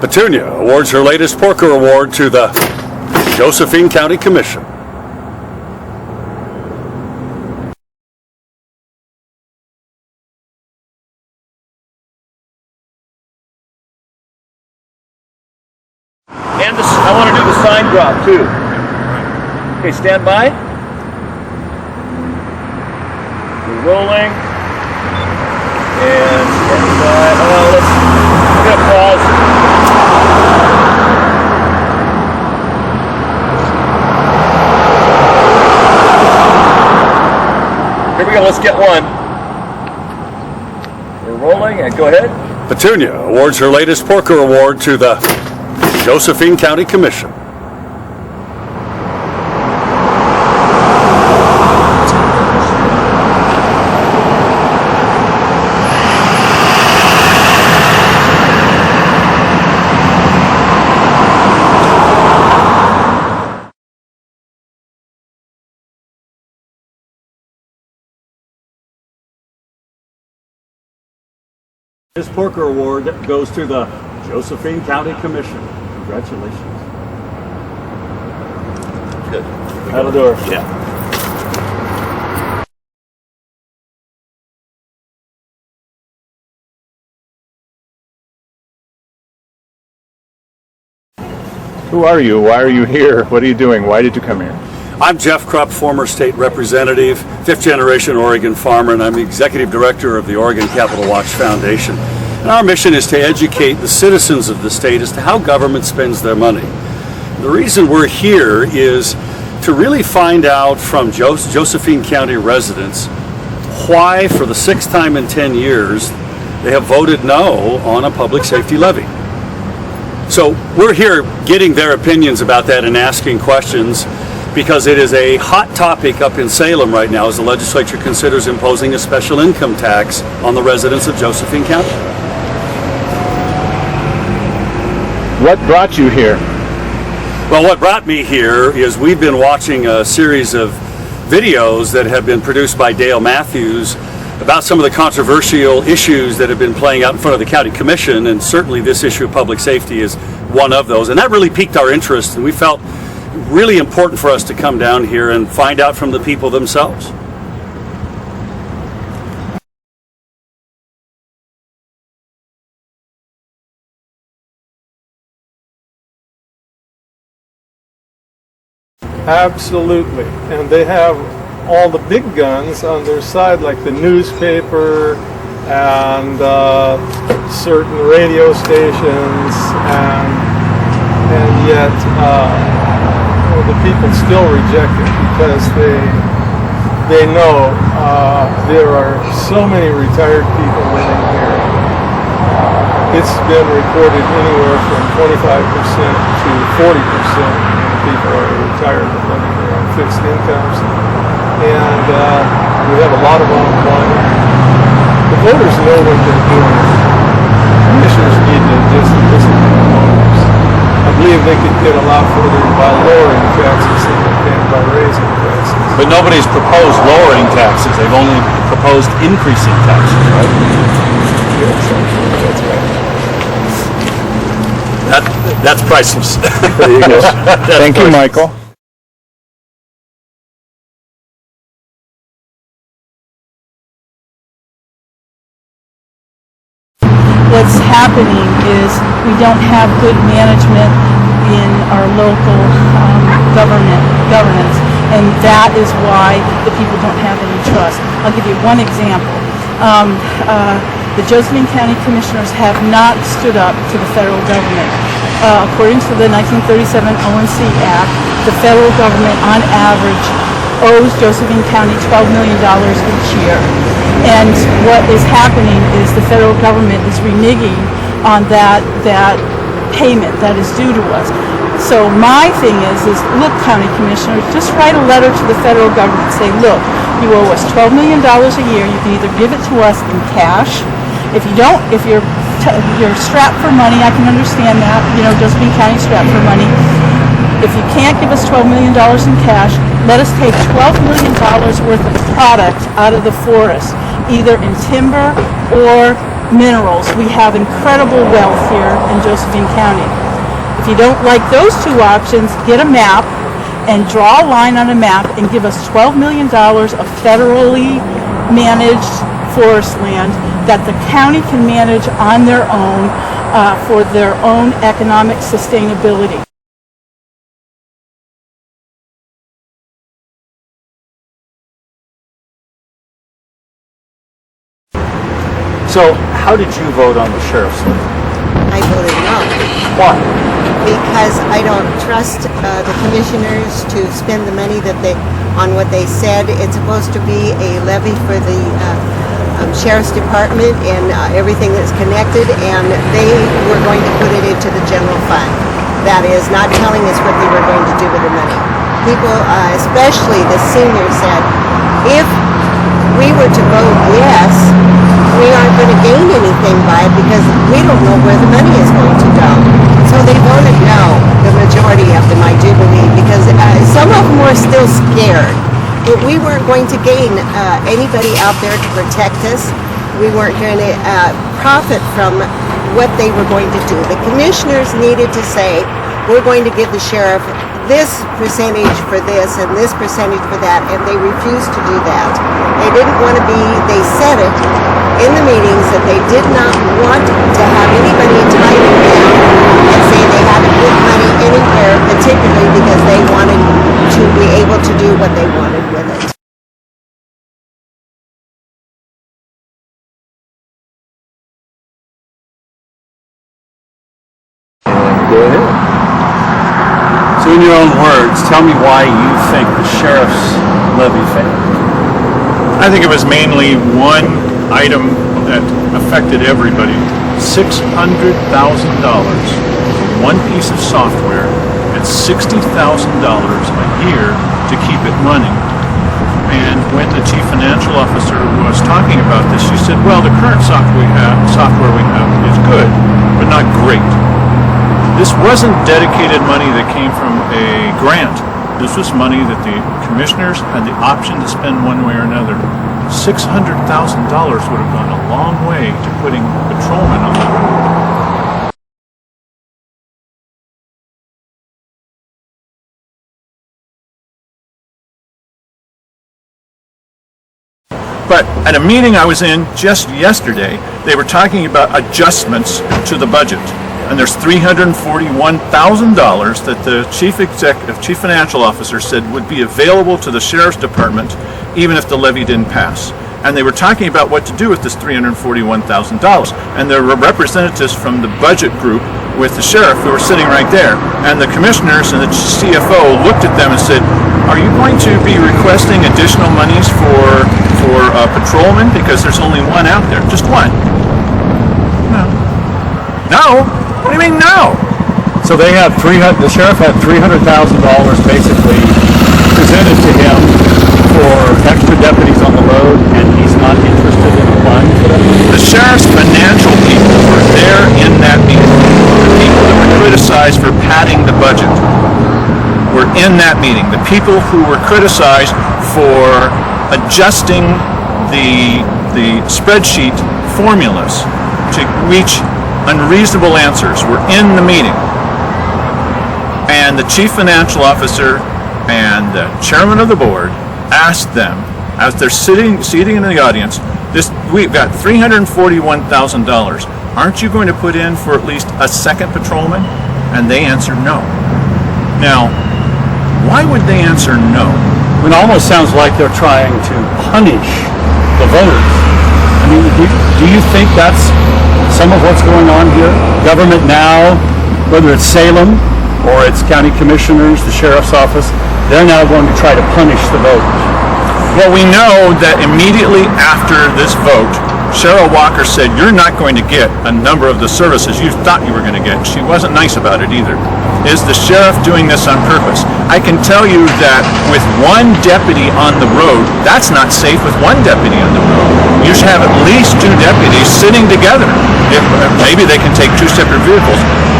Petunia awards her latest Porker Award to the Josephine County Commission. And I want to do the sign drop too. Okay, stand by. We're rolling. And stand by. We're going to pause. Here we go, let's get one. We're rolling, and go ahead. Petunia awards her latest Porker Award to the Josephine County Commission. This Porker Award goes to the Josephine County Commission. Congratulations. Good. Out the door. Yeah. Who are you? Why are you here? What are you doing? Why did you come here? I'm Jeff Kropf, former state representative, fifth generation Oregon farmer, and I'm the executive director of the Oregon Capital Watch Foundation. And our mission is to educate the citizens of the state as to how government spends their money. The reason we're here is to really find out from Josephine County residents why, for the sixth time in 10 years, they have voted no on a public safety levy. So we're here getting their opinions about that and asking questions, because it is a hot topic up in Salem right now as the legislature considers imposing a special income tax on the residents of Josephine County. What brought you here? Well, what brought me here is we've been watching a series of videos that have been produced by Dale Matthews about some of the controversial issues that have been playing out in front of the county commission, and certainly this issue of public safety is one of those. And that really piqued our interest, and we felt really important for us to come down here and find out from the people themselves. Absolutely, and they have all the big guns on their side, like the newspaper and certain radio stations, and yet the people still reject it because they know there are so many retired people living here. It's been reported anywhere from 25% to 40% people are retired and living here on fixed incomes, and we have a lot of unemployment. The voters know what they're doing. Commissioners need to just listen to the voters. I believe they could get a lot further by lowering taxes than they can by raising taxes. But nobody's proposed lowering taxes. They've only proposed increasing taxes, right? Yes, that's right. That's priceless. There you go. Thank you, Michael. What's happening is we don't have good management in our local governance, and that is why the people don't have any trust. I'll give you one example. The Josephine County Commissioners have not stood up to the federal government. According to the 1937 ONC Act, the federal government, on average, owes Josephine County $12 million each year. And what is happening is the federal government is reneging on that payment that is due to us. So my thing is look, County Commissioners, just write a letter to the federal government. Say, look, you owe us $12 million a year. You can either give it to us in cash. If you don't, if you're strapped for money, I can understand that. You know, Josephine County strapped for money. If you can't give us $12 million in cash, let us take $12 million worth of product out of the forest, either in timber or minerals. We have incredible wealth here in Josephine County. If you don't like those two options, get a map and draw a line on a map and give us $12 million of federally managed forest land that the county can manage on their own for their own economic sustainability. So, how did you vote on the sheriff's levy? I voted no, Why? because I don't trust the commissioners to spend the money that on what they said. It's supposed to be a levy for the sheriff's department and everything that's connected, and they were going to put it into the general fund. That is, not telling us what they were going to do with the money. People, especially the seniors, said, if we were to vote yes, we aren't going to gain anything by it because we don't know where the money is going to go. So they voted no, the majority of them, I do believe, because some of them were still scared. But we weren't going to gain anybody out there to protect us. We weren't going to profit from what they were going to do. The commissioners needed to say, we're going to give the sheriff this percentage for this and this percentage for that, and they refused to do that. They didn't want to be, they said it in the meetings that they did not want to have anybody tie them down and say they had to put money anywhere, particularly because they wanted to be able to do what they wanted with it. Go ahead. So in your own words, tell me why you think the sheriff's levy failed. I think it was mainly one item that affected everybody. $600,000 for one piece of software and $60,000 a year to keep it running. And when the chief financial officer was talking about this, she said, well, the current software we have is good, but not great. This wasn't dedicated money that came from a grant. This was money that the commissioners had the option to spend one way or another. $600,000 would have gone a long way to putting patrolmen on the road. But at a meeting I was in just yesterday, they were talking about adjustments to the budget. And there's $341,000 that the chief financial officer said would be available to the sheriff's department even if the levy didn't pass. And they were talking about what to do with this $341,000. And there were representatives from the budget group with the sheriff who were sitting right there. And the commissioners and the CFO looked at them and said, are you going to be requesting additional monies for patrolmen? Because there's only one out there, just one. No. No? What do you mean no? So they had the sheriff had $300,000 basically presented to him for extra deputies on the road, and he's not interested in applying for them? The sheriff's financial people were there in that meeting. The people that were criticized for padding the budget were in that meeting. The people who were criticized for adjusting the spreadsheet formulas to reach unreasonable answers were in the meeting. And the chief financial officer and the chairman of the board asked them, as they're sitting in the audience, we've got $341,000. Aren't you going to put in for at least a second patrolman? And they answered no. Now, why would they answer no? It almost sounds like they're trying to punish the voters. I mean, do you think that's some of what's going on here? Government now, whether it's Salem or it's county commissioners, the sheriff's office, they're now going to try to punish the voters. Well, we know that immediately after this vote, Cheryl Walker said, you're not going to get a number of the services you thought you were going to get. She wasn't nice about it either. Is the sheriff doing this on purpose? I can tell you that with one deputy on the road, that's not safe with one deputy on the road. You should have at least two deputies sitting together. Maybe they can take two separate vehicles.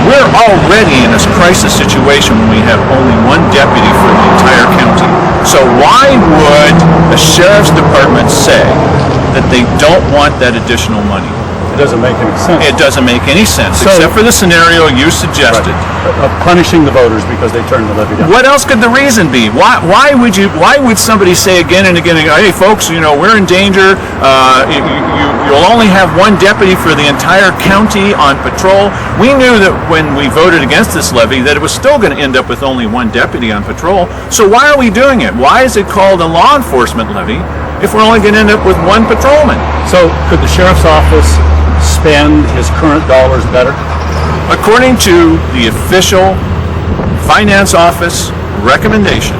We're already in this crisis situation when we have only one deputy for the entire county. So why would the sheriff's department say that they don't want that additional money? doesn't make any sense. It doesn't make any sense, So- except for the scenario you suggested. Of punishing the voters because they turned the levy down. What else could the reason be? Why would somebody say again and again, hey folks, we're in danger. You'll only have one deputy for the entire county on patrol. We knew that when we voted against this levy that it was still going to end up with only one deputy on patrol. So why are we doing it? Why is it called a law enforcement levy if we're only going to end up with one patrolman? So could the sheriff's office spend his current dollars better? According to the official finance office recommendation,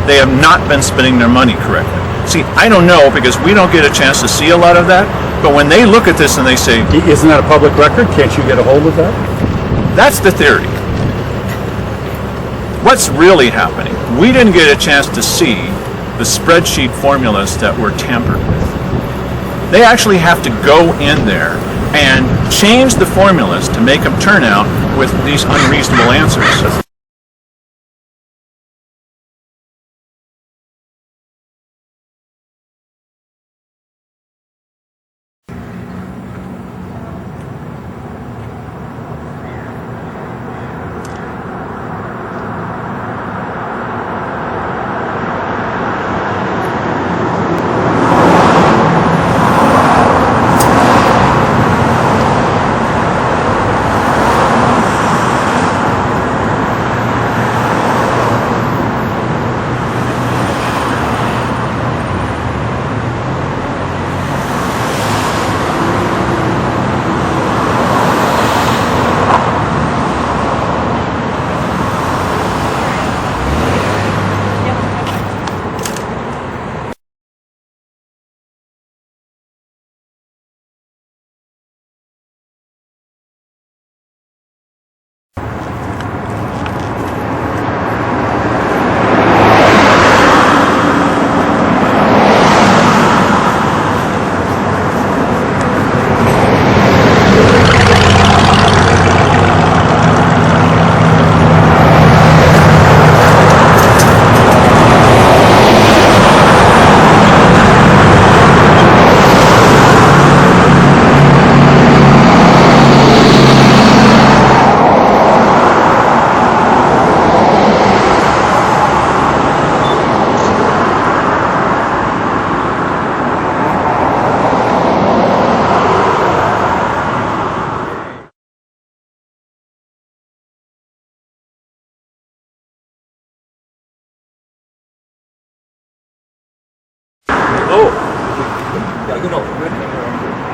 they have not been spending their money correctly. See, I don't know because we don't get a chance to see a lot of that, but when they look at this and they say, Isn't that a public record? Can't you get a hold of that? that's the theory. What's really happening? We didn't get a chance to see the spreadsheet formulas that were tampered with. They actually have to go in there and change the formulas to make them turn out with these unreasonable answers.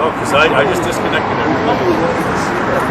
Oh, because I just disconnected everything.